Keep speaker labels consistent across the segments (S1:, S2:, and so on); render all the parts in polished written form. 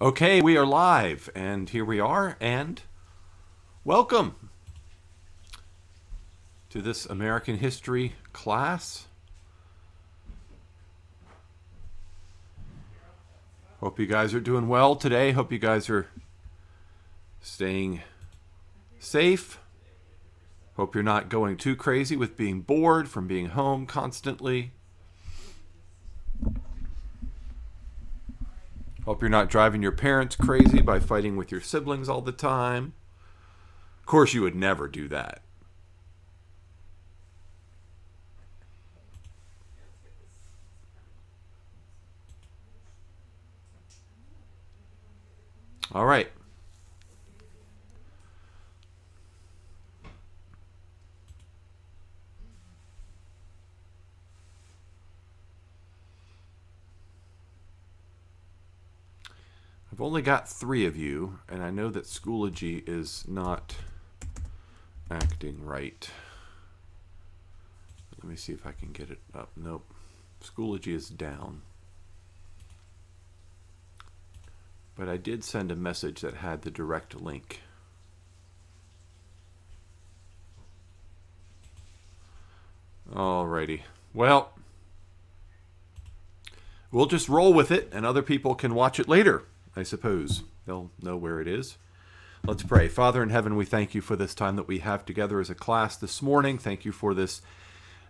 S1: Okay, we are live, and here we are, and welcome to this American history class. Hope you guys are doing well today. Hope you guys are staying safe. Hope you're not going too crazy with being bored from being home constantly. Hope you're not driving your parents crazy by fighting with your siblings all the time. Of course, you would never do that. All right. I've only got 3 of you, and I know that Schoology is not acting right. Let me see if I can get it up. Nope. Schoology is down. But I did send a message that had the direct link. Alrighty. Well, we'll just roll with it, and other people can watch it later, I suppose. They'll know where it is. Let's pray. Father in heaven, we thank you for this time that we have together as a class this morning. Thank you for this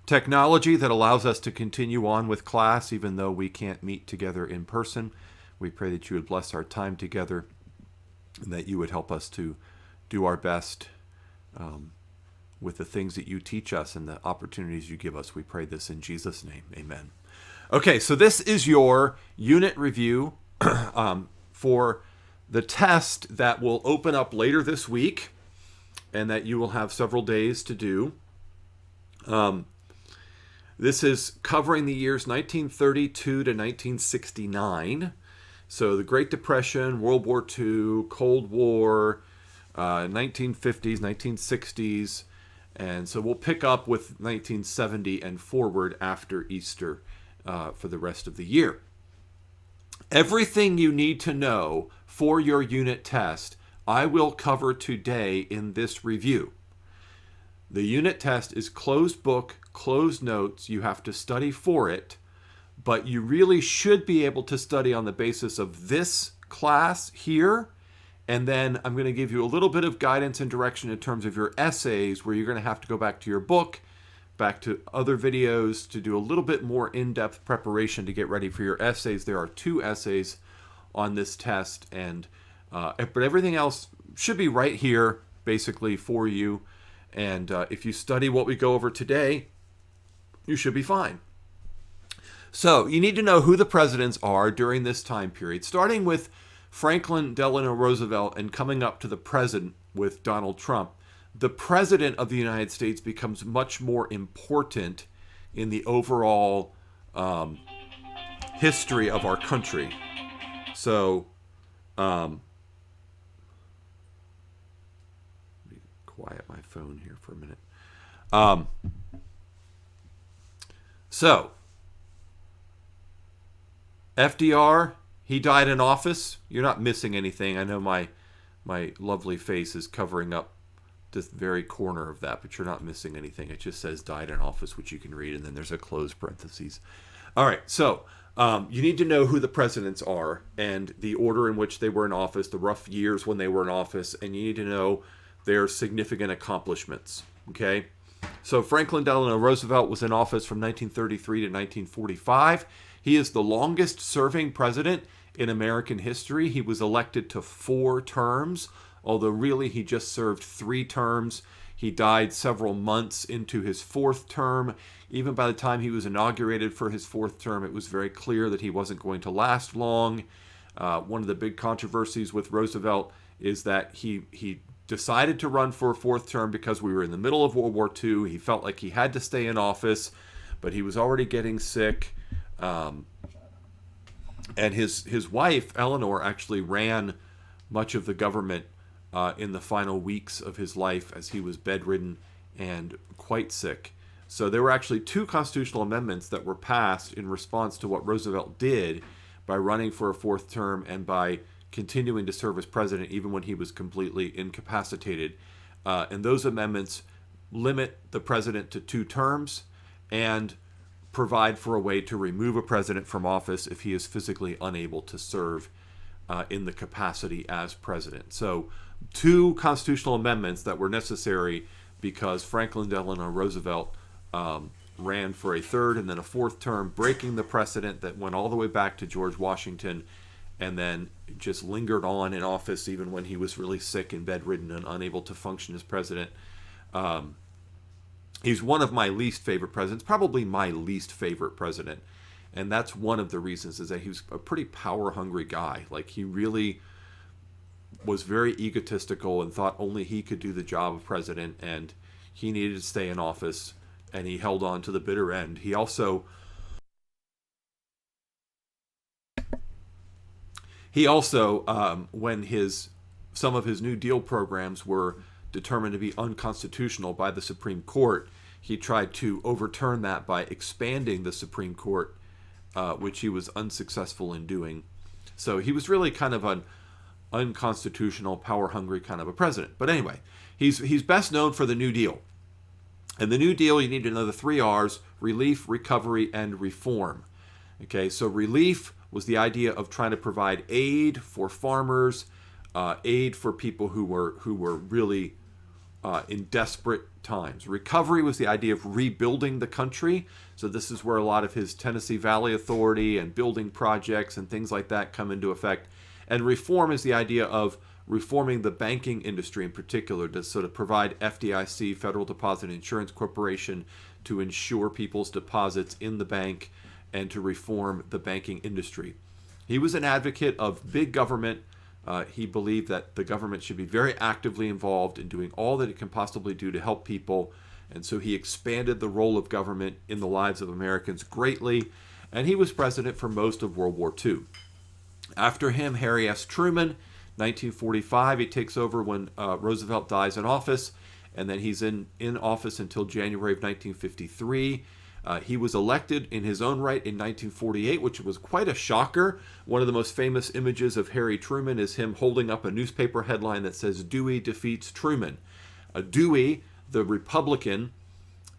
S1: technology that allows us to continue on with class, even though we can't meet together in person. We pray that you would bless our time together and that you would help us to do our best with the things that you teach us and the opportunities you give us. We pray this in Jesus' name. Amen. Okay, so this is your unit review for the test that will open up later this week and that you will have several days to do. This is covering the years 1932 to 1969. So the Great Depression, World War II, Cold War, 1950s, 1960s. And so we'll pick up with 1970 and forward after Easter for the rest of the year. Everything you need to know for your unit test, I will cover today in this review. The unit test is closed book, closed notes. You have to study for it, but you really should be able to study on the basis of this class here. And then I'm going to give you a little bit of guidance and direction in terms of your essays, where you're going to have to go back to your book, back to other videos to do a little bit more in-depth preparation to get ready for your essays. There are 2 essays on this test, and but everything else should be right here basically for you. And if you study what we go over today, you should be fine. So you need to know who the presidents are during this time period, starting with Franklin Delano Roosevelt and coming up to the present with Donald Trump. The president of the United States becomes much more important in the overall history of our country. So, let me quiet my phone here for a minute. So, FDR, he died in office. You're not missing anything. I know my lovely face is covering up this very corner of that, but you're not missing anything. It just says died in office, which you can read, and then there's a closed parentheses. All right, so you need to know who the presidents are and the order in which they were in office, the rough years when they were in office, and you need to know their significant accomplishments, okay? So Franklin Delano Roosevelt was in office from 1933 to 1945. He is the longest serving president in American history. He was elected to 4 terms, although really he just served 3 terms. He died several months into his 4th term. Even by the time he was inaugurated for his 4th term, it was very clear that he wasn't going to last long. One of the big controversies with Roosevelt is that he decided to run for a 4th term because we were in the middle of World War II. He felt like he had to stay in office, but he was already getting sick. And his wife, Eleanor, actually ran much of the government in the final weeks of his life as he was bedridden and quite sick. So there were actually 2 constitutional amendments that were passed in response to what Roosevelt did by running for a 4th term and by continuing to serve as president even when he was completely incapacitated. And those amendments limit the president to 2 terms and provide for a way to remove a president from office if he is physically unable to serve in the capacity as president. So 2 constitutional amendments that were necessary because Franklin Delano Roosevelt ran for a 3rd and then a 4th term, breaking the precedent that went all the way back to George Washington and then just lingered on in office even when he was really sick and bedridden and unable to function as president. He's one of my least favorite presidents, probably my least favorite president. And that's one of the reasons, is that he was a pretty power-hungry guy. Like, he really was very egotistical and thought only he could do the job of president, and he needed to stay in office, and he held on to the bitter end. He also when some of his New Deal programs were determined to be unconstitutional by the Supreme Court, he tried to overturn that by expanding the Supreme Court, which he was unsuccessful in doing. So he was really kind of an unconstitutional, power-hungry kind of a president. But anyway, he's best known for the New Deal. And the New Deal, you need to know the 3 R's: relief, recovery, and reform. Okay, so relief was the idea of trying to provide aid for farmers, aid for people who were really in desperate times. Recovery was the idea of rebuilding the country. So this is where a lot of his Tennessee Valley Authority and building projects and things like that come into effect. And reform is the idea of reforming the banking industry in particular, to sort of provide FDIC, Federal Deposit Insurance Corporation, to insure people's deposits in the bank and to reform the banking industry. He was an advocate of big government. He believed that the government should be very actively involved in doing all that it can possibly do to help people. And so he expanded the role of government in the lives of Americans greatly. And he was president for most of World War II. After him, Harry S. Truman, 1945, he takes over when Roosevelt dies in office. And then he's in office until January of 1953. He was elected in his own right in 1948, which was quite a shocker. One of the most famous images of Harry Truman is him holding up a newspaper headline that says, "Dewey defeats Truman." Dewey, the Republican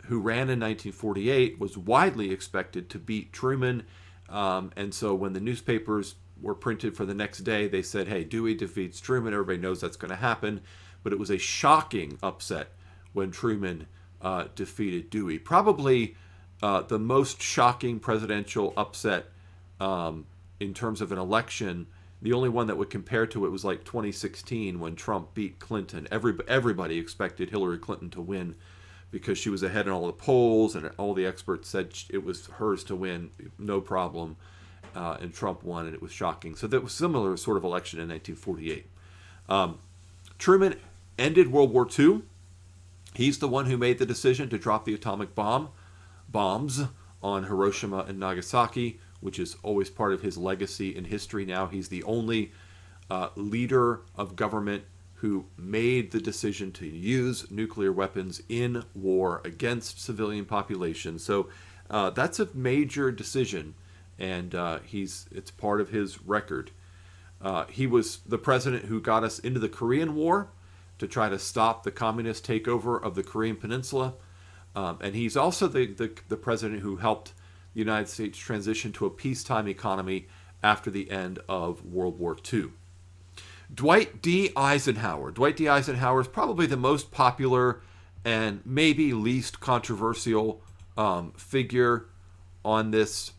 S1: who ran in 1948, was widely expected to beat Truman. And so when the newspapers were printed for the next day, they said, hey, Dewey defeats Truman. Everybody knows that's going to happen. But it was a shocking upset when Truman defeated Dewey. Probably the most shocking presidential upset in terms of an election. The only one that would compare to it was like 2016 when Trump beat Clinton. Everybody expected Hillary Clinton to win because she was ahead in all the polls, and all the experts said it was hers to win, no problem. And Trump won, and it was shocking. So that was a similar sort of election in 1948. Truman ended World War II. He's the one who made the decision to drop the atomic bombs on Hiroshima and Nagasaki, which is always part of his legacy in history now. He's the only leader of government who made the decision to use nuclear weapons in war against civilian populations. So that's a major decision, and it's part of his record. He was the president who got us into the Korean War to try to stop the communist takeover of the Korean Peninsula. And he's also the president who helped the United States transition to a peacetime economy after the end of World War II. Dwight D. Eisenhower. Dwight D. Eisenhower is probably the most popular and maybe least controversial figure on this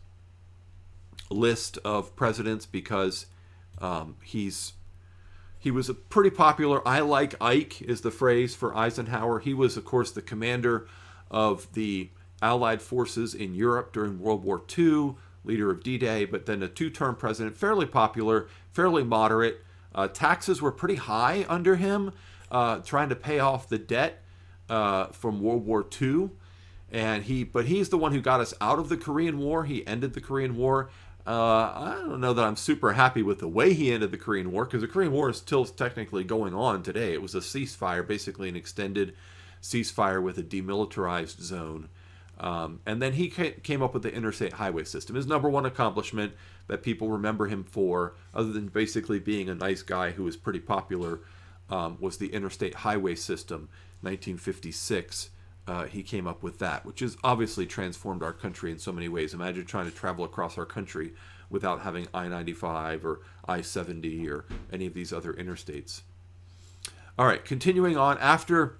S1: list of presidents because he was a pretty popular. I like Ike is the phrase for Eisenhower. He was, of course, the commander of the Allied forces in Europe during World War II, leader of D-Day, but then a 2-term president, fairly popular, fairly moderate. Taxes were pretty high under him, trying to pay off the debt from World War II. But he's the one who got us out of the Korean War. He ended the Korean War. I don't know that I'm super happy with the way he ended the Korean War, because the Korean War is still technically going on today. It was a ceasefire, basically an extended ceasefire with a demilitarized zone. And then he came up with the interstate highway system. His number one accomplishment that people remember him for, other than basically being a nice guy who was pretty popular, was the interstate highway system. 1956, he came up with that, which has obviously transformed our country in so many ways. Imagine trying to travel across our country without having I-95 or I-70 or any of these other interstates. All right, continuing on, after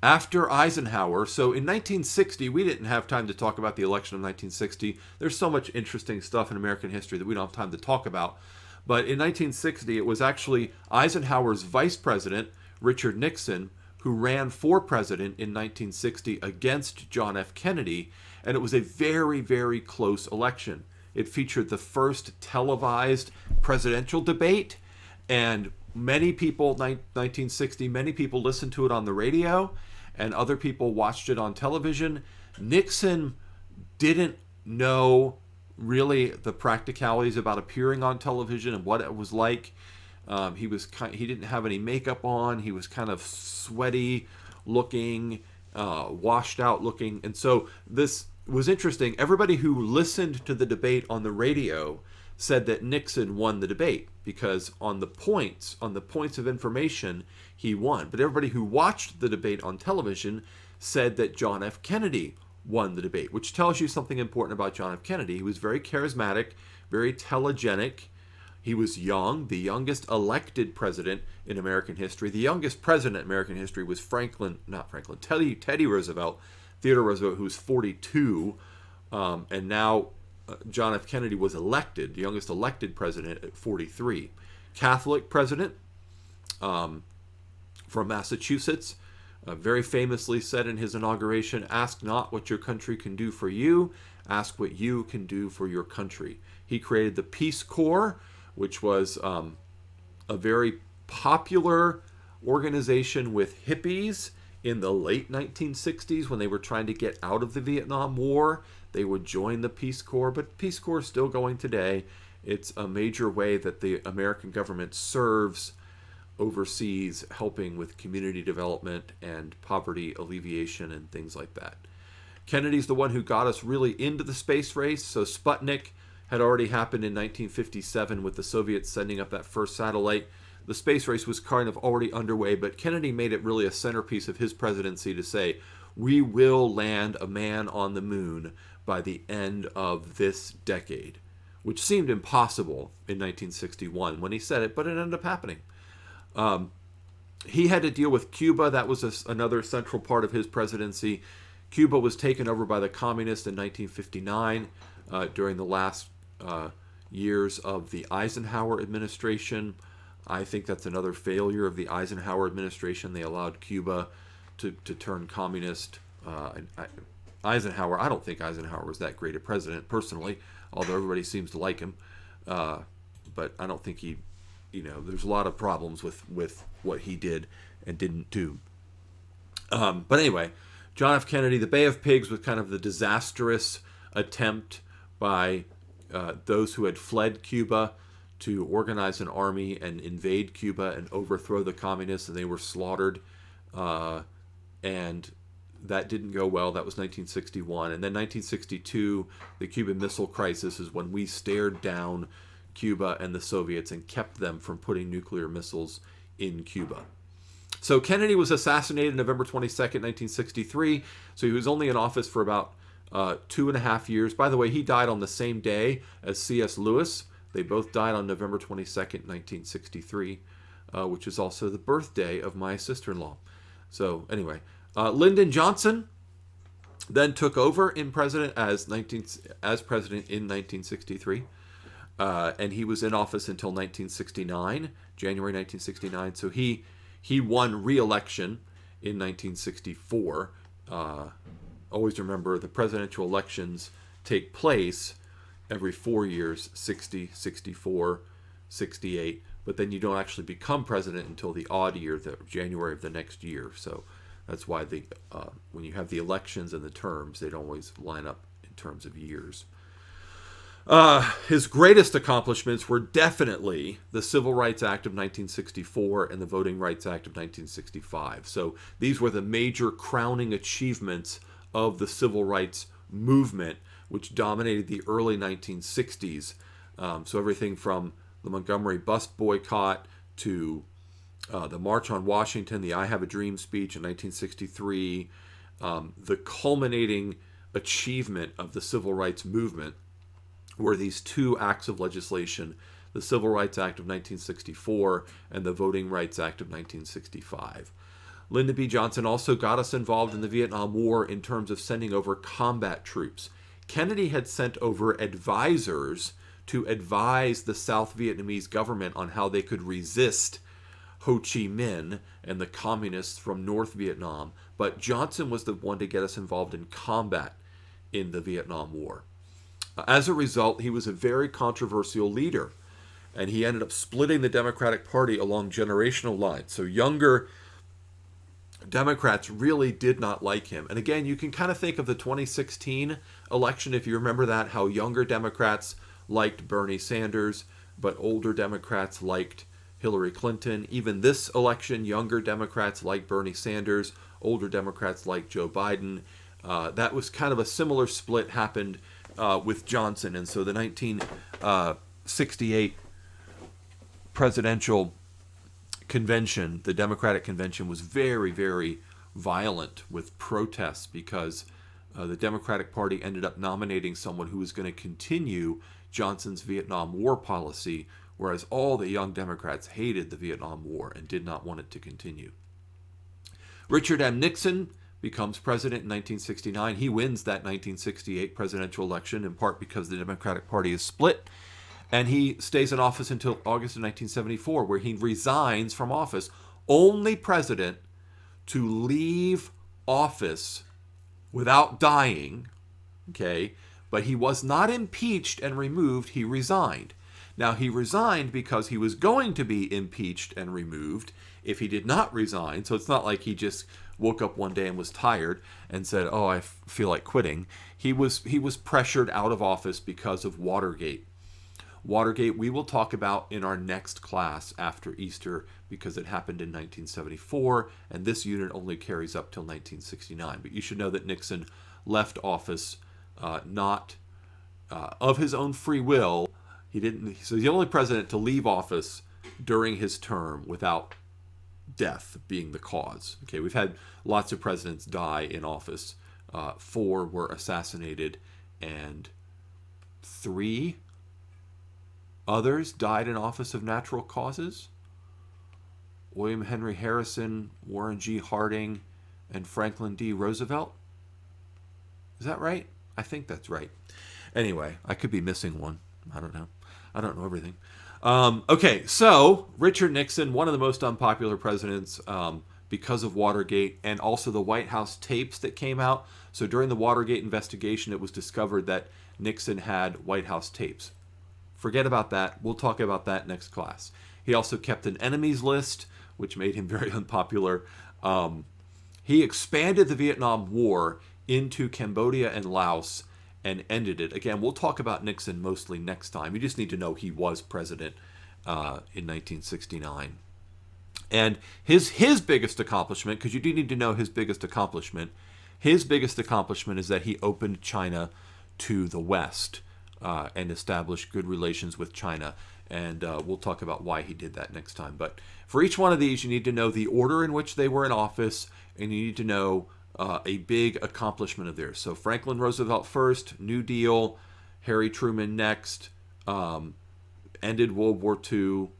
S1: Eisenhower, so in 1960, we didn't have time to talk about the election of 1960. There's so much interesting stuff in American history that we don't have time to talk about. But in 1960, it was actually Eisenhower's vice president, Richard Nixon, who ran for president in 1960 against John F. Kennedy, and it was a very, very close election. It featured the first televised presidential debate, and many people, 1960, many people listened to it on the radio, and other people watched it on television. Nixon didn't know really the practicalities about appearing on television and what it was like. He didn't have any makeup on. He was kind of sweaty looking, washed out looking. And so this was interesting. Everybody who listened to the debate on the radio said that Nixon won the debate because on the points of information, he won. But everybody who watched the debate on television said that John F. Kennedy won the debate, which tells you something important about John F. Kennedy. He was very charismatic, very telegenic. He was young, the youngest elected president in American history. The youngest president in American history was Teddy Roosevelt, Theodore Roosevelt, who was 42. And now John F. Kennedy was elected, the youngest elected president at 43. Catholic president from Massachusetts, very famously said in his inauguration, "Ask not what your country can do for you, ask what you can do for your country." He created the Peace Corps, which was a very popular organization with hippies in the late 1960s when they were trying to get out of the Vietnam War. They would join the Peace Corps, but Peace Corps is still going today. It's a major way that the American government serves overseas, helping with community development and poverty alleviation and things like that. Kennedy's the one who got us really into the space race. So Sputnik had already happened in 1957 with the Soviets sending up that first satellite. The space race was kind of already underway, but Kennedy made it really a centerpiece of his presidency to say, we will land a man on the moon by the end of this decade, which seemed impossible in 1961 when he said it, but it ended up happening. He had to deal with Cuba. That was another central part of his presidency. Cuba was taken over by the communists in 1959 during the last years of the Eisenhower administration. I think that's another failure of the Eisenhower administration. They allowed Cuba to turn communist. Eisenhower, I don't think Eisenhower was that great a president personally, although everybody seems to like him. But I don't think he, there's a lot of problems with what he did and didn't do. But anyway, John F. Kennedy, the Bay of Pigs was kind of the disastrous attempt by those who had fled Cuba to organize an army and invade Cuba and overthrow the communists, and they were slaughtered. And that didn't go well. That was 1961. And then 1962, the Cuban Missile Crisis is when we stared down Cuba and the Soviets and kept them from putting nuclear missiles in Cuba. So Kennedy was assassinated November 22nd, 1963. So he was only in office for about 2.5 years. By the way, he died on the same day as C.S. Lewis. They both died on November 22nd, 1963, which is also the birthday of my sister-in-law. So anyway, Lyndon Johnson then took over as president in 1963. And he was in office until 1969, January 1969. So he won re-election in 1964. Always remember the presidential elections take place every 4 years, 60, 64, 68. But then you don't actually become president until the odd year, the January of the next year. So that's why when you have the elections and the terms, they don't always line up in terms of years. His greatest accomplishments were definitely the Civil Rights Act of 1964 and the Voting Rights Act of 1965. So these were the major crowning achievements of the civil rights movement, which dominated the early 1960s. So everything from the Montgomery bus boycott to the March on Washington, the I Have a Dream speech in 1963, the culminating achievement of the civil rights movement were these two acts of legislation, the Civil Rights Act of 1964 and the Voting Rights Act of 1965. Lyndon B Johnson also got us involved in the Vietnam War in terms of sending over combat troops. Kennedy had sent over advisors to advise the South Vietnamese government on how they could resist Ho Chi Minh and the communists from North Vietnam, but Johnson was the one to get us involved in combat in the Vietnam War. As a result, he was a very controversial leader, and he ended up splitting the Democratic Party along generational lines. So younger Democrats really did not like him. And again, you can kind of think of the 2016 election, if you remember that, how younger Democrats liked Bernie Sanders, but older Democrats liked Hillary Clinton. Even this election, younger Democrats liked Bernie Sanders, older Democrats liked Joe Biden. That was kind of a similar split happened with Johnson. And so the 1968 presidential convention, the Democratic convention, was very, very violent with protests because the Democratic Party ended up nominating someone who was going to continue Johnson's Vietnam War policy, whereas all the young Democrats hated the Vietnam War and did not want it to continue. Richard M. Nixon becomes president in 1969. He wins that 1968 presidential election, in part because the Democratic Party is split. And he stays in office until August of 1974, where he resigns from office. Only president to leave office without dying, okay? But he was not impeached and removed, he resigned. Now, he resigned because he was going to be impeached and removed if he did not resign. So it's not like he just woke up one day and was tired and said, oh, I feel like quitting. He was pressured out of office because of Watergate. Watergate we will talk about in our next class after Easter because it happened in 1974, and this unit only carries up till 1969. But you should know that Nixon left office not of his own free will. He didn't. So he's the only president to leave office during his term without death being the cause. Okay, we've had lots of presidents die in office. 4 were assassinated, and 3 others died in office of natural causes. William Henry Harrison, Warren G. Harding, and Franklin D. Roosevelt. Is that right? I think that's right. Anyway, I could be missing one. I don't know. I don't know everything. Okay, so Richard Nixon, one of the most unpopular presidents because of Watergate and also the White House tapes that came out. So during the Watergate investigation, it was discovered that Nixon had White House tapes. Forget about that. We'll talk about that next class. He also kept an enemies list, which made him very unpopular. He expanded the Vietnam War into Cambodia and Laos and ended it. Again, we'll talk about Nixon mostly next time. You just need to know he was president in 1969. And his biggest accomplishment, because you do need to know his biggest accomplishment is that he opened China to the West and established good relations with China. And we'll talk about why he did that next time. But for each one of these, you need to know the order in which they were in office, and you need to know a big accomplishment of theirs. So Franklin Roosevelt first, New Deal, Harry Truman next, ended World War II,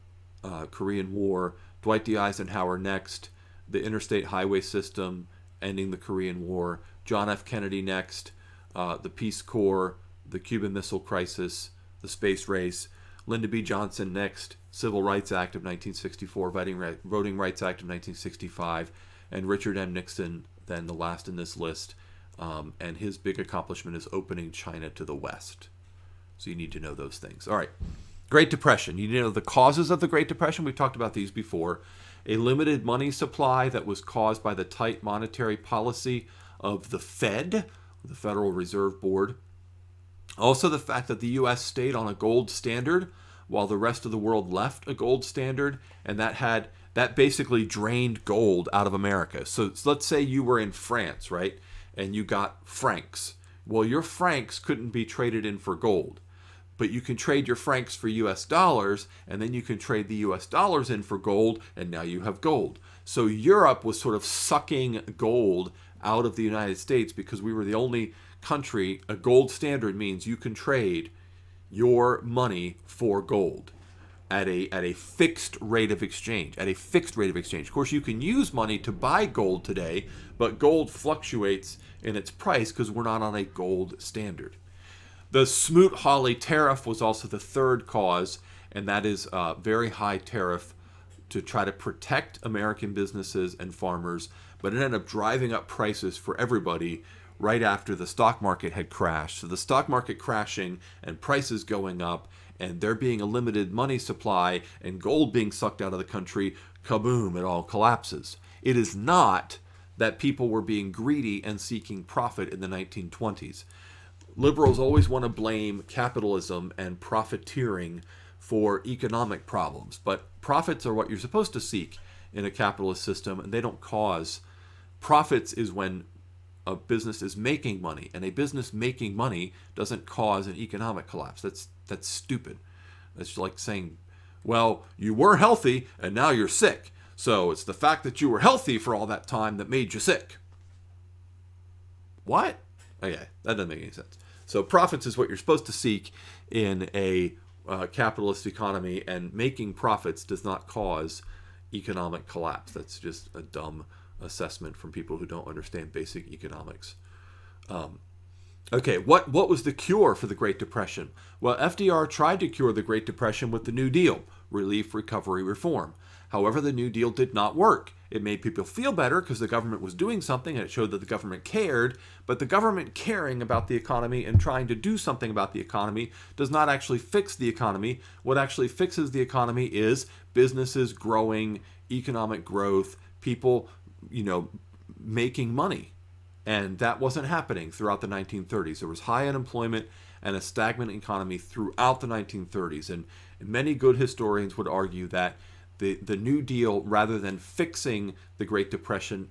S1: Korean War, Dwight D. Eisenhower next, the interstate highway system, ending the Korean War, John F. Kennedy next, the Peace Corps, the Cuban Missile Crisis, the space race, Lyndon B. Johnson next, Civil Rights Act of 1964, Voting Rights Act of 1965, and Richard M. Nixon, then the last in this list, and his big accomplishment is opening China to the West. So you need to know those things. All right, Great Depression. You need to know the causes of the Great Depression. We've talked about these before. A limited money supply that was caused by the tight monetary policy of the Fed, the Federal Reserve Board. Also the fact that the U.S. stayed on a gold standard while the rest of the world left a gold standard, and that basically drained gold out of America. So let's say you were in France, right? and you got francs. Well, your francs couldn't be traded in for gold, but you can trade your francs for US dollars, and then you can trade the US dollars in for gold, and now you have gold. So Europe was sort of sucking gold out of the United States because we were the only country. A gold standard means you can trade your money for gold at a fixed rate of exchange. At a fixed rate of exchange. Of course, you can use money to buy gold today, but gold fluctuates in its price because we're not on a gold standard. The Smoot-Hawley tariff was also the third cause, and that is a very high tariff to try to protect American businesses and farmers, but it ended up driving up prices for everybody right after the stock market had crashed. So the stock market crashing and prices going up and there being a limited money supply and gold being sucked out of the country, kaboom, it all collapses. It is not that people were being greedy and seeking profit in the 1920s. Liberals always want to blame capitalism and profiteering for economic problems, but profits are what you're supposed to seek in a capitalist system, and they don't cause. Profits is when a business is making money, and a business making money doesn't cause an economic collapse. That's stupid. That's like saying, well, you were healthy and now you're sick, so it's the fact that you were healthy for all that time that made you sick. What? Okay, that doesn't make any sense. So profits is what you're supposed to seek in a capitalist economy, and making profits does not cause economic collapse. That's just a dumb assessment from people who don't understand basic economics. Okay, what was the cure for the Great Depression? Well, FDR tried to cure the Great Depression with the New Deal, relief, recovery, reform. However, the New Deal did not work. It made people feel better because the government was doing something and it showed that the government cared, but the government caring about the economy and trying to do something about the economy does not actually fix the economy. What actually fixes the economy is businesses growing, economic growth, people, making money. And that wasn't happening throughout the 1930s. There was high unemployment and a stagnant economy throughout the 1930s. And many good historians would argue that the New Deal, rather than fixing the Great Depression,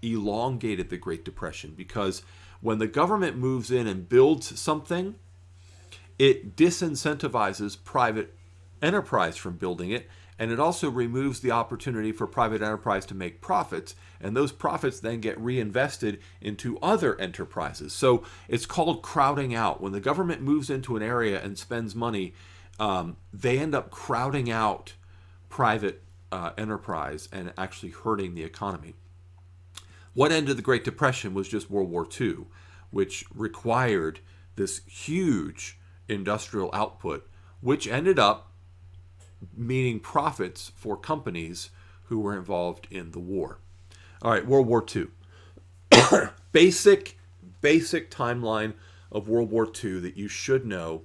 S1: elongated the Great Depression, because when the government moves in and builds something, it disincentivizes private enterprise from building it, and it also removes the opportunity for private enterprise to make profits, and those profits then get reinvested into other enterprises. So it's called crowding out. When the government moves into an area and spends money, they end up crowding out private enterprise and actually hurting the economy. What ended the Great Depression was just World War II, which required this huge industrial output, which ended up meaning profits for companies who were involved in the war. All right, World War II. basic timeline of World War II that you should know,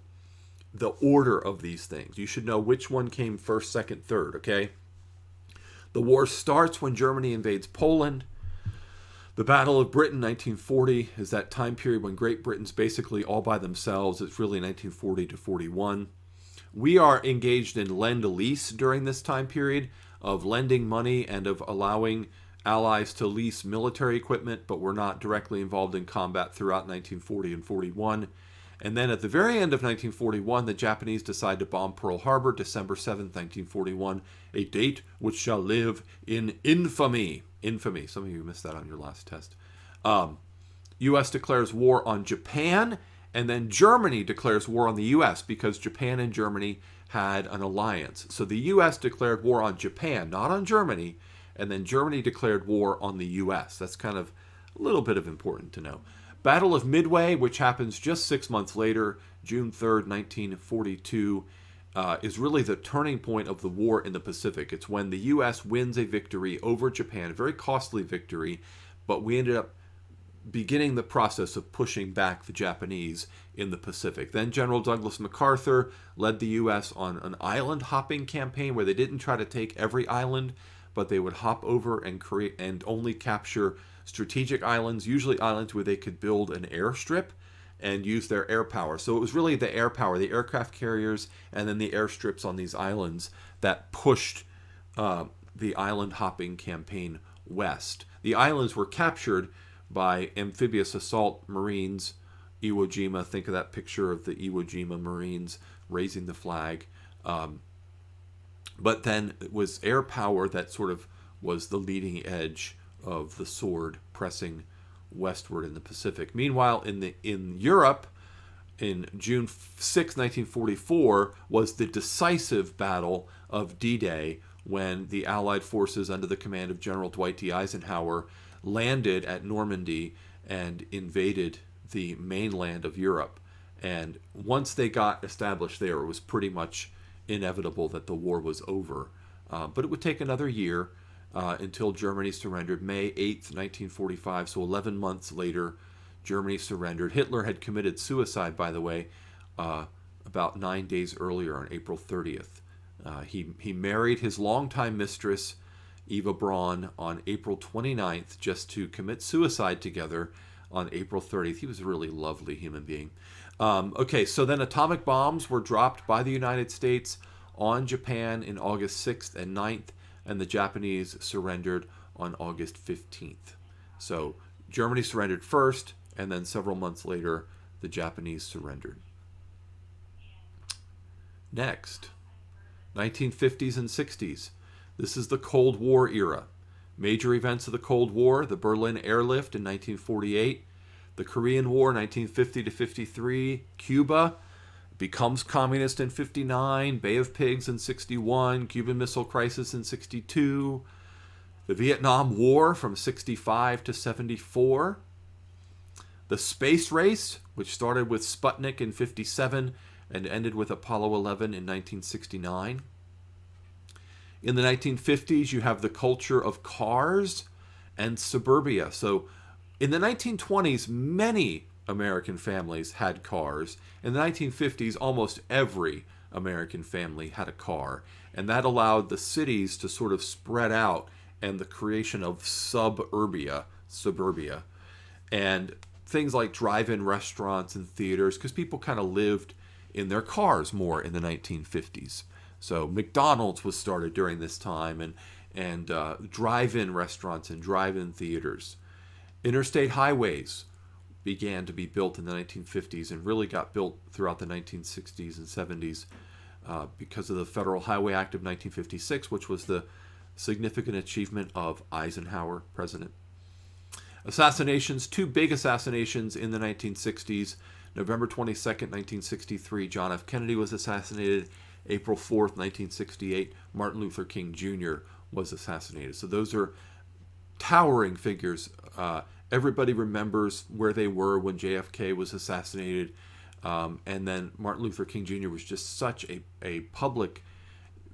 S1: the order of these things. You should know which one came first, second, third, okay? The war starts when Germany invades Poland. The Battle of Britain, 1940, is that time period when Great Britain's basically all by themselves. It's really 1940 to 41. We are engaged in lend-lease during this time period, of lending money and of allowing allies to lease military equipment, but we're not directly involved in combat throughout 1940 and 41. And then at the very end of 1941, the Japanese decide to bomb Pearl Harbor, December 7th, 1941, a date which shall live in infamy. Infamy. Some of you missed that on your last test. U.S. declares war on Japan, and then Germany declares war on the U.S. because Japan and Germany had an alliance. So the U.S. declared war on Japan, not on Germany, and then Germany declared war on the U.S. That's kind of a little bit of important to know. Battle of Midway, which happens just 6 months later, June 3rd, 1942, is really the turning point of the war in the Pacific. It's when the U.S. wins a victory over Japan, a very costly victory, but we ended up beginning the process of pushing back the Japanese in the Pacific. Then General Douglas MacArthur led the U.S. on an island hopping campaign where they didn't try to take every island, but they would hop over and create and only capture strategic islands, usually islands where they could build an airstrip and use their air power. So it was really the air power, the aircraft carriers, and then the airstrips on these islands that pushed the island hopping campaign west. The islands were captured by amphibious assault Marines. Iwo Jima, think of that picture of the Iwo Jima Marines raising the flag. But then it was air power that sort of was the leading edge of the sword pressing westward in the Pacific. Meanwhile, in Europe, in June 6, 1944, was the decisive battle of D-Day, when the Allied forces under the command of General Dwight D. Eisenhower landed at Normandy and invaded the mainland of Europe. And once they got established there, it was pretty much inevitable that the war was over. But it would take another year until Germany surrendered. May 8th, 1945, so 11 months later, Germany surrendered. Hitler had committed suicide, by the way, about 9 days earlier on April 30th. He married his longtime mistress, Eva Braun, on April 29th, just to commit suicide together on April 30th. He was a really lovely human being. Okay, so then atomic bombs were dropped by the United States on Japan in August 6th and 9th, and the Japanese surrendered on August 15th. So Germany surrendered first, and then several months later, the Japanese surrendered. Next, 1950s and 60s. This is the Cold War era. Major events of the Cold War: the Berlin airlift in 1948, the Korean War 1950 to 53, Cuba becomes communist in 59, Bay of Pigs in 61, Cuban Missile Crisis in 62, the Vietnam War from 65 to 74, the space race, which started with Sputnik in 57 and ended with Apollo 11 in 1969. In the 1950s, you have the culture of cars and suburbia. So in the 1920s, many American families had cars. In the 1950s, almost every American family had a car. And that allowed the cities to sort of spread out, and the creation of suburbia, and things like drive-in restaurants and theaters, because people kind of lived in their cars more in the 1950s. So McDonald's was started during this time, and drive-in restaurants and drive-in theaters. Interstate highways began to be built in the 1950s and really got built throughout the 1960s and 70s because of the Federal Highway Act of 1956, which was the significant achievement of Eisenhower, president. Assassinations, two big assassinations in the 1960s. November 22nd, 1963, John F. Kennedy was assassinated. April 4th, 1968, Martin Luther King Jr. was assassinated. So those are towering figures. Everybody remembers where they were when JFK was assassinated. And then Martin Luther King Jr. was just such a public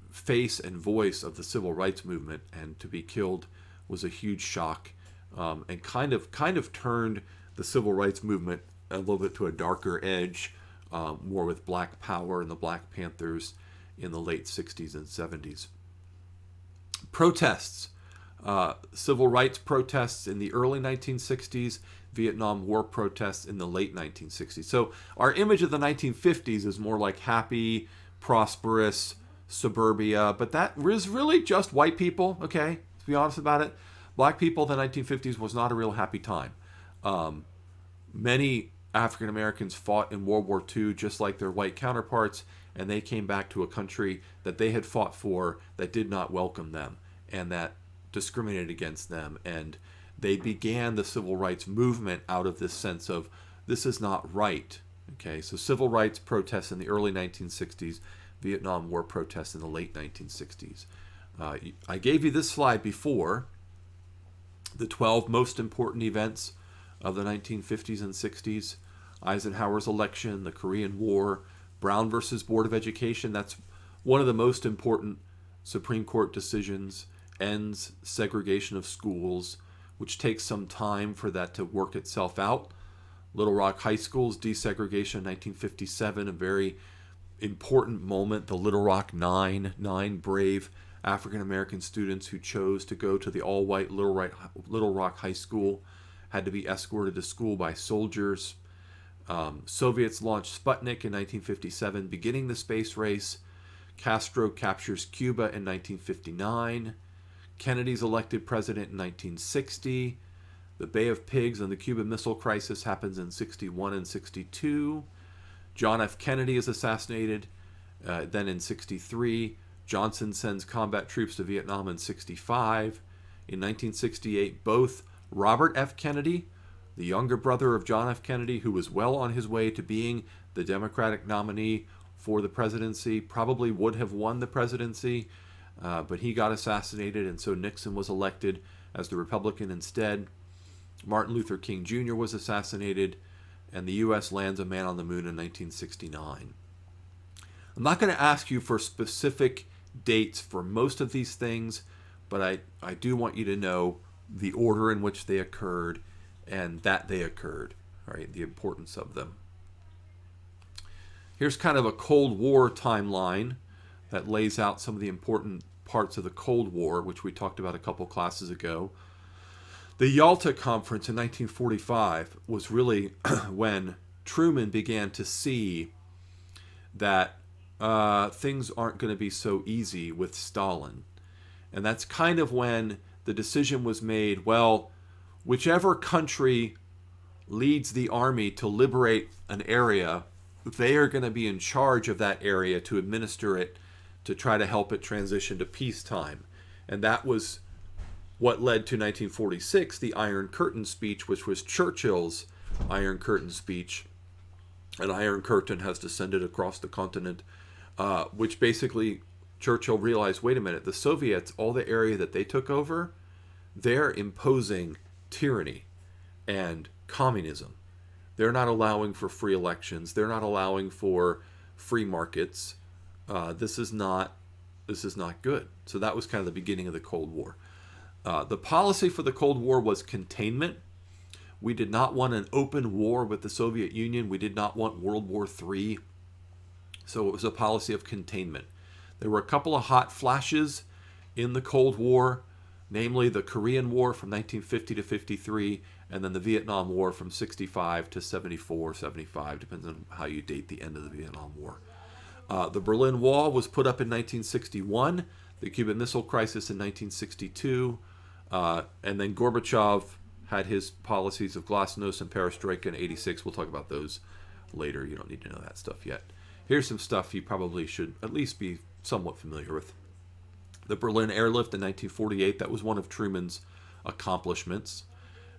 S1: face and voice of the civil rights movement, and to be killed was a huge shock, and kind of turned the civil rights movement a little bit to a darker edge, more with Black Power and the Black Panthers in the late 60s and 70s. Protests. Civil rights protests in the early 1960s, Vietnam War protests in the late 1960s. So our image of the 1950s is more like happy, prosperous suburbia, but that was really just white people, okay? To be honest about it. Black people in the 1950s was not a real happy time. Many African Americans fought in World War II just like their white counterparts, and they came back to a country that they had fought for that did not welcome them and that discriminated against them. And they began the civil rights movement out of this sense of this is not right. Okay, so civil rights protests in the early 1960s, Vietnam War protests in the late 1960s. I gave you this slide before, the 12 most important events of the 1950s and 60s. Eisenhower's election, the Korean War, Brown versus Board of Education. That's one of the most important Supreme Court decisions. Ends segregation of schools, which takes some time for that to work itself out. Little Rock High School's desegregation in 1957, a very important moment. The Little Rock nine brave African American students who chose to go to the all-white Little Rock High School had to be escorted to school by soldiers. Soviets launched Sputnik in 1957, beginning the space race. Castro captures Cuba in 1959. Kennedy's elected president in 1960. The Bay of Pigs and the Cuban Missile Crisis happens in 61 and 62. John F. Kennedy is assassinated. Then in 63, Johnson sends combat troops to Vietnam in 65. In 1968, both Robert F. Kennedy, the younger brother of John F. Kennedy, who was well on his way to being the Democratic nominee for the presidency, probably would have won the presidency, but he got assassinated, and so Nixon was elected as the Republican instead. Martin Luther King Jr. was assassinated, and the U.S. lands a man on the moon in 1969. I'm not going to ask you for specific dates for most of these things, but I do want you to know the order in which they occurred and that they occurred, right? The importance of them. Here's kind of a Cold War timeline that lays out some of the important parts of the Cold War, which we talked about a couple classes ago. The Yalta Conference in 1945 was really when Truman began to see that things aren't going to be so easy with Stalin. And that's kind of when the decision was made, well, whichever country leads the army to liberate an area, they are going to be in charge of that area to administer it, to try to help it transition to peacetime. And that was what led to 1946, the Iron Curtain speech, which was Churchill's Iron Curtain speech. An Iron Curtain has descended across the continent, which basically Churchill realized, wait a minute, the Soviets, all the area that they took over, they're imposing tyranny and communism. They're not allowing for free elections. They're not allowing for free markets. This is not good. So that was kind of the beginning of the Cold War. The policy for the Cold War was containment. We did not want an open war with the Soviet Union. We did not want World War III. So it was a policy of containment. There were a couple of hot flashes in the Cold War, namely the Korean War from 1950 to 53, and then the Vietnam War from 65 to 74, 75, depends on how you date the end of the Vietnam War. The Berlin Wall was put up in 1961, the Cuban Missile Crisis in 1962, and then Gorbachev had his policies of glasnost and perestroika in 86. We'll talk about those later. You don't need to know that stuff yet. Here's some stuff you probably should at least be somewhat familiar with. The Berlin airlift in 1948, that was one of Truman's accomplishments.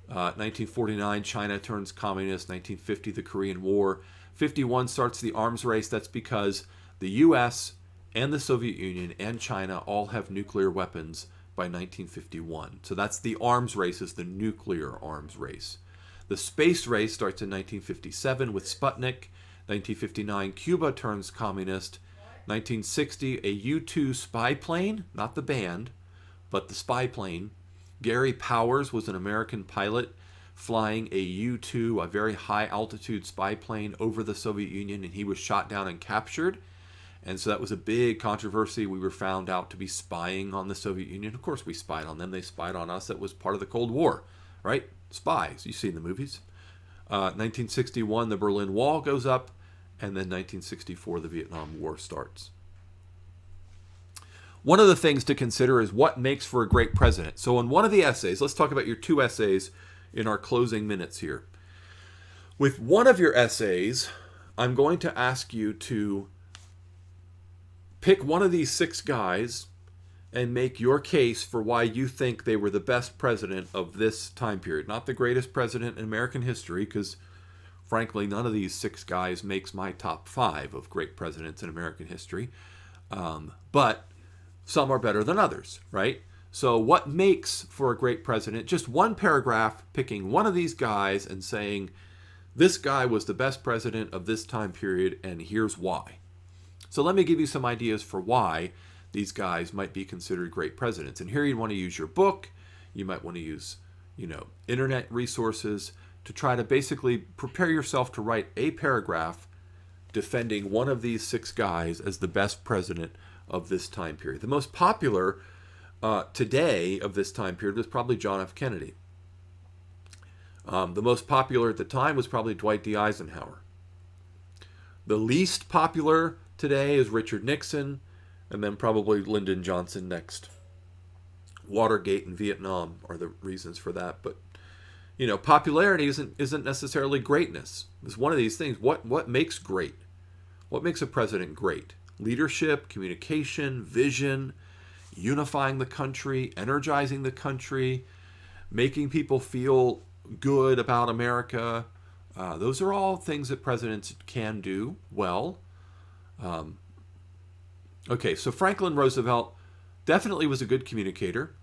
S1: 1949, China turns communist. 1950, the Korean War. 51 starts the arms race. That's because the U.S. and the Soviet Union and China all have nuclear weapons by 1951. So that's the arms race, is the nuclear arms race. The space race starts in 1957 with Sputnik. 1959, Cuba turns communist. 1960, a U-2 spy plane, not the band, but the spy plane. Gary Powers was an American pilot flying a U-2, a very high altitude spy plane over the Soviet Union, and he was shot down and captured. And so that was a big controversy. We were found out to be spying on the Soviet Union. Of course we spied on them. They spied on us. That was part of the Cold War, right? Spies. You see in the movies. 1961, the Berlin Wall goes up. And then 1964, the Vietnam War starts. One of the things to consider is what makes for a great president. So in one of the essays, let's talk about your two essays in our closing minutes here. With one of your essays, I'm going to ask you to pick one of these six guys and make your case for why you think they were the best president of this time period. Not the greatest president in American history, because frankly, none of these six guys makes my top 5 of great presidents in American history. But some are better than others, right? So what makes for a great president? Just one paragraph picking one of these guys and saying, this guy was the best president of this time period, and here's why. So let me give you some ideas for why these guys might be considered great presidents. And here you'd want to use your book. You might want to use, internet resources to try to basically prepare yourself to write a paragraph defending one of these six guys as the best president of this time period. The most popular today of this time period was probably John F. Kennedy. The most popular at the time was probably Dwight D. Eisenhower. The least popular today is Richard Nixon, and then probably Lyndon Johnson next. Watergate and Vietnam are the reasons for that, but Popularity isn't necessarily greatness. It's one of these things. What makes great? What makes a president great? Leadership, communication, vision, unifying the country, energizing the country, making people feel good about America. Those are all things that presidents can do well. Okay, so Franklin Roosevelt definitely was a good communicator.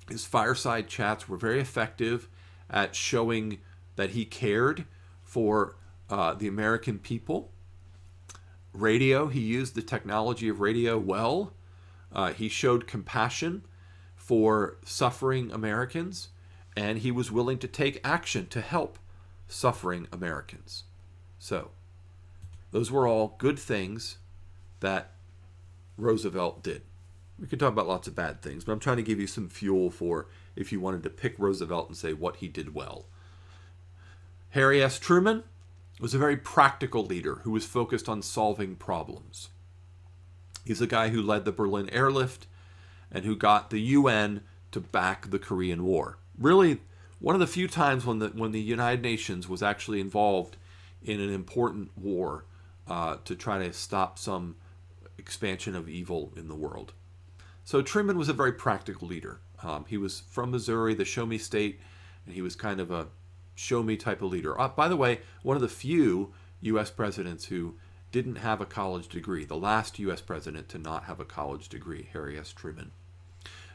S1: His fireside chats were very effective at showing that he cared for the American people. Radio, he used the technology of radio well. He showed compassion for suffering Americans, and he was willing to take action to help suffering Americans. So, those were all good things that Roosevelt did. We could talk about lots of bad things, but I'm trying to give you some fuel for if you wanted to pick Roosevelt and say what he did well. Harry S. Truman was a very practical leader who was focused on solving problems. He's a guy who led the Berlin airlift and who got the UN to back the Korean War. Really, one of the few times when the United Nations was actually involved in an important war to try to stop some expansion of evil in the world. So Truman was a very practical leader. He was from Missouri, the show me state, and he was kind of a show me type of leader. By the way, one of the few U.S. presidents who didn't have a college degree. The last U.S. president to not have a college degree, Harry S. Truman.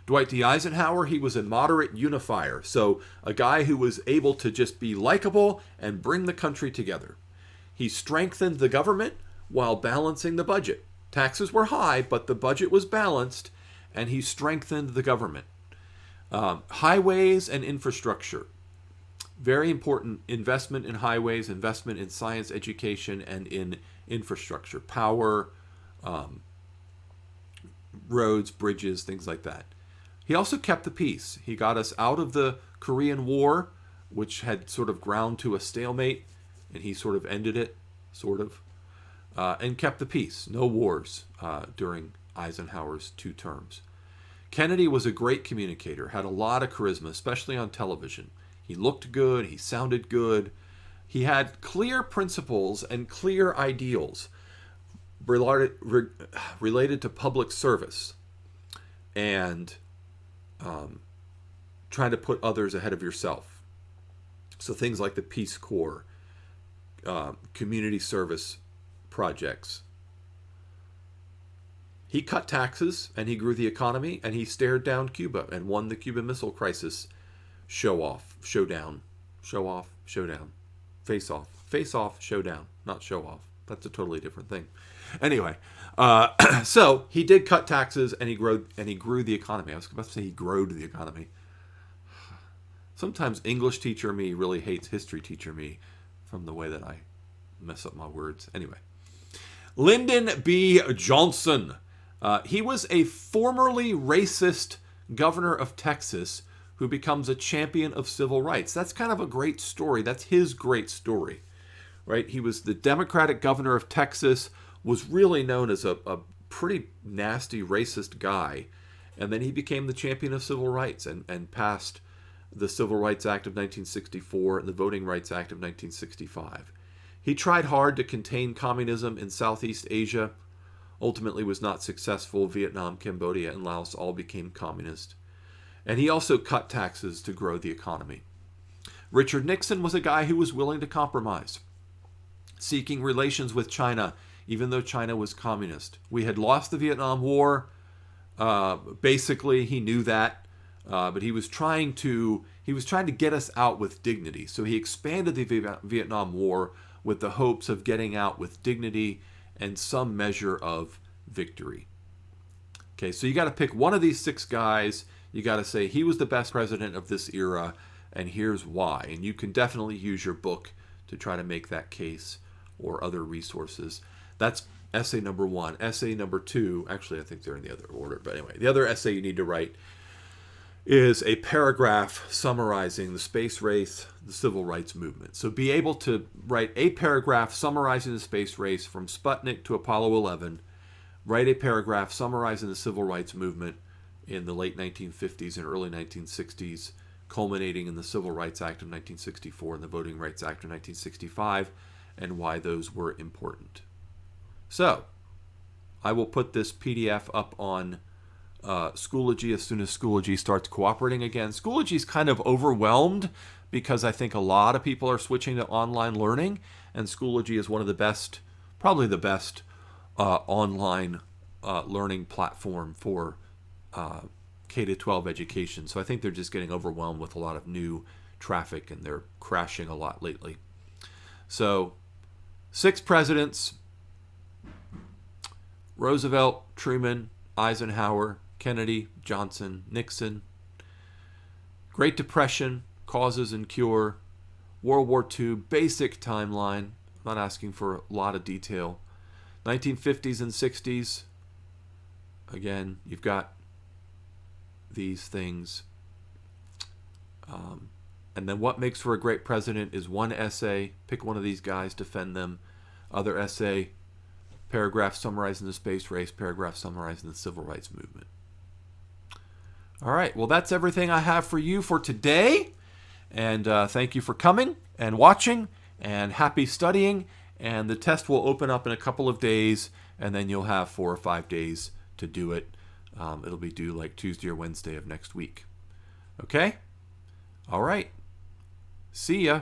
S1: Dwight D. Eisenhower, he was a moderate unifier. So a guy who was able to just be likable and bring the country together. He strengthened the government while balancing the budget. Taxes were high, but the budget was balanced, and he strengthened the government. Highways and infrastructure. Very important investment in highways, investment in science, education, and in infrastructure. Power, roads, bridges, things like that. He also kept the peace. He got us out of the Korean War, which had sort of ground to a stalemate, and he sort of ended it, and kept the peace. No wars during Eisenhower's 2 terms. Kennedy was a great communicator, had a lot of charisma, especially on television. He looked good, he sounded good. He had clear principles and clear ideals related to public service and trying to put others ahead of yourself. So things like the Peace Corps, community service projects. He cut taxes and he grew the economy and he stared down Cuba and won the Cuban Missile Crisis showdown, face off, showdown, not show off. That's a totally different thing. Anyway, so he did cut taxes and he grew the economy. I was about to say he growed the economy. Sometimes English teacher me really hates history teacher me from the way that I mess up my words. Anyway, Lyndon B Johnson. He was a formerly racist governor of Texas who becomes a champion of civil rights. That's kind of a great story. That's his great story, right? He was the Democratic governor of Texas, was really known as a pretty nasty racist guy, and then he became the champion of civil rights and passed the Civil Rights Act of 1964 and the Voting Rights Act of 1965. He tried hard to contain communism in Southeast Asia, ultimately was not successful. Vietnam, Cambodia, and Laos all became communist. And he also cut taxes to grow the economy. Richard Nixon was a guy who was willing to compromise, seeking relations with China, even though China was communist. We had lost the Vietnam War. Basically, he knew that, but he was trying to get us out with dignity. So he expanded the Vietnam War with the hopes of getting out with dignity and some measure of victory. Okay, so you got to pick one of these 6 guys. You got to say he was the best president of this era, and here's why. And you can definitely use your book to try to make that case or other resources. That's essay number 1. Essay number 2, actually I think they're in the other order, but anyway, the other essay you need to write is a paragraph summarizing the space race, the civil rights movement. So be able to write a paragraph summarizing the space race from Sputnik to Apollo 11, write a paragraph summarizing the civil rights movement in the late 1950s and early 1960s culminating in the Civil Rights Act of 1964 and the Voting Rights Act of 1965, and why those were important. So, I will put this PDF up on Schoology as soon as Schoology starts cooperating again. Schoology is kind of overwhelmed because I think a lot of people are switching to online learning, and Schoology is one of the best, probably the best online learning platform for K-12 education. So I think they're just getting overwhelmed with a lot of new traffic, and they're crashing a lot lately. So 6 presidents: Roosevelt, Truman, Eisenhower, Kennedy, Johnson, Nixon. Great Depression, causes and cure. World War II, basic timeline. I'm not asking for a lot of detail. 1950s and 60s. Again, you've got these things. And then what makes for a great president is one essay. Pick one of these guys, defend them. Other essay, paragraph summarizing the space race, paragraph summarizing the civil rights movement. All right, well, that's everything I have for you for today. And thank you for coming and watching, and happy studying. And the test will open up in a couple of days, and then you'll have 4 or 5 days to do it. It'll be due like Tuesday or Wednesday of next week. Okay? All right. See ya.